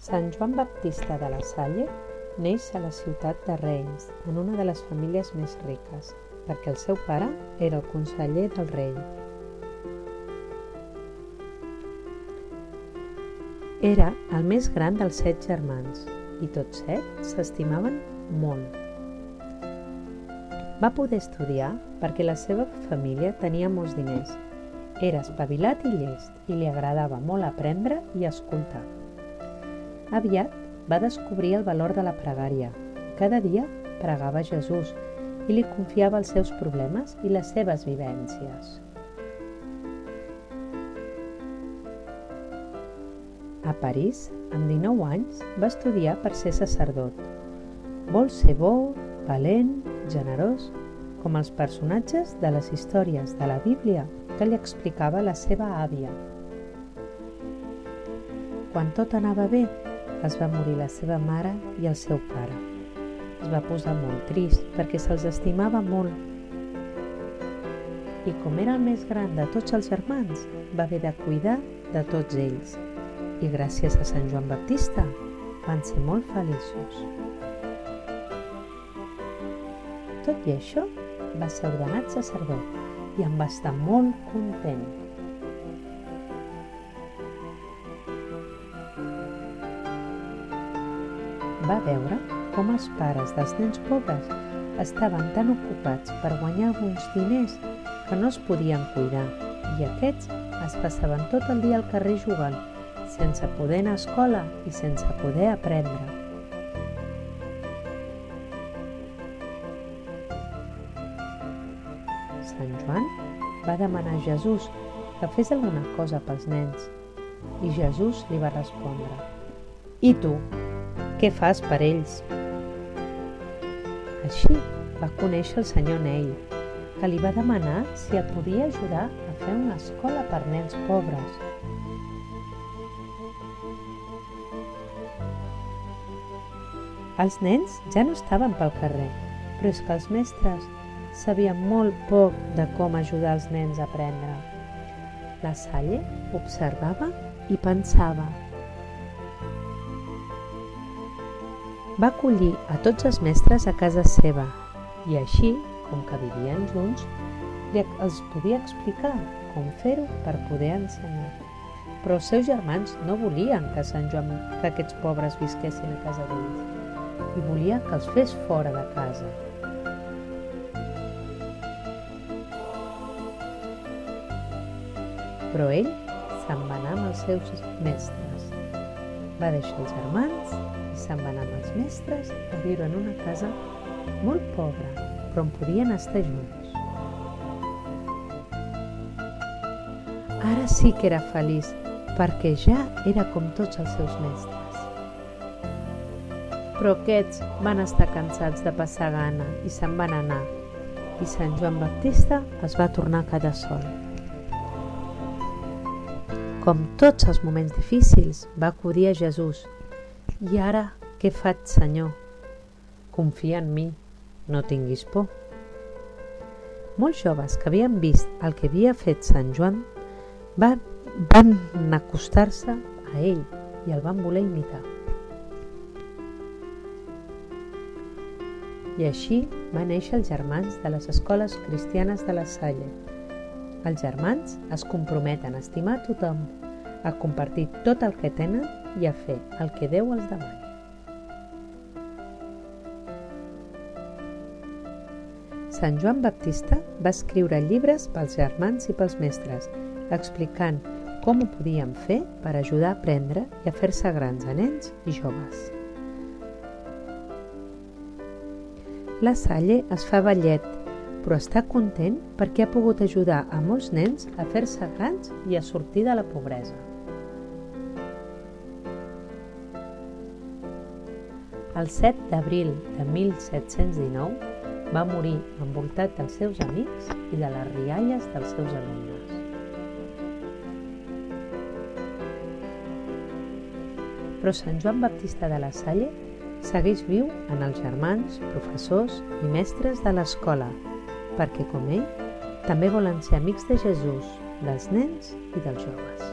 Sant Joan Baptista de la Salle neix a la ciutat de Reims, en una de les famílies més riques, perquè el seu pare era el conseller del rei. Era el més gran dels 7 germans i tots 7 s'estimaven molt. Va poder estudiar perquè la seva família tenia molts diners. Era espavilat i llest i li agradava molt aprendre i escoltar. Aviat va descobrir el valor de la pregària. Cada dia pregava a Jesús i li confiava els seus problemes i les seves vivències. A París, amb 19 anys, va estudiar per ser sacerdot. Vol ser bo, valent, generós, com els personatges de les històries de la Bíblia que li explicava la seva àvia. Quan tot anava bé, es va morir la seva mare i el seu pare. Es va posar molt trist perquè se'ls estimava molt. I com era el més gran de tots els germans, va haver de cuidar de tots ells. I gràcies a Sant Joan Baptista van ser molt feliços. Tot i això, va ser ordenat sacerdot i en va estar molt content. Va veure com els pares dels nens pobres estaven tan ocupats per guanyar alguns diners que no es podien cuidar i aquests es passaven tot el dia al carrer jugant, sense poder anar a escola i sense poder aprendre. Sant Joan va demanar a Jesús que fes alguna cosa pels nens i Jesús li va respondre: "I tu? Què fas per ells?" Així va conèixer el senyor Neil, que li va demanar si el podia ajudar a fer una escola per nens pobres. Els nens ja no estaven pel carrer, però és que els mestres sabien molt poc de com ajudar els nens a aprendre. La Salle observava i pensava. Va acollir a tots els mestres a casa seva i així, com que vivien junts, els podia explicar com fer-ho per poder ensenyar. Però els seus germans no volien que aquests pobres visquessin a casa d'ells i volien que els fes fora de casa. Però ell se'n va anar amb els seus mestres. Va deixar els germans i se'n va anar amb els mestres a viure en una casa molt pobra, però on podien estar junts. Ara sí que era feliç, perquè ja era com tots els seus mestres. Però aquests van estar cansats de passar gana i se'n van anar, i Sant Joan Baptista es va tornar a quedar sol. Com tots els moments difícils, va acudir a Jesús. I ara, què faig, Senyor? Confia en mi, no tinguis por. Molts joves que havien vist el que havia fet Sant Joan van acostar-se a ell i el van voler imitar. I així van néixer els germans de les escoles cristianes de la Salle. Els germans es comprometen a estimar tothom, a compartir tot el que tenen i a fer el que Déu els demani. Sant Joan Baptista va escriure llibres pels germans i pels mestres, explicant com ho podien fer per ajudar a aprendre i a fer-se grans a nens i joves. La Salle es fa vellet, però està content perquè ha pogut ajudar a molts nens a fer-se grans i a sortir de la pobresa. El 7 d'abril de 1719 va morir envoltat dels seus amics i de les rialles dels seus alumnes. Però Sant Joan Baptista de la Salle segueix viu en els germans, professors i mestres de l'escola, perquè com ell també volen ser amics de Jesús, dels nens i dels joves.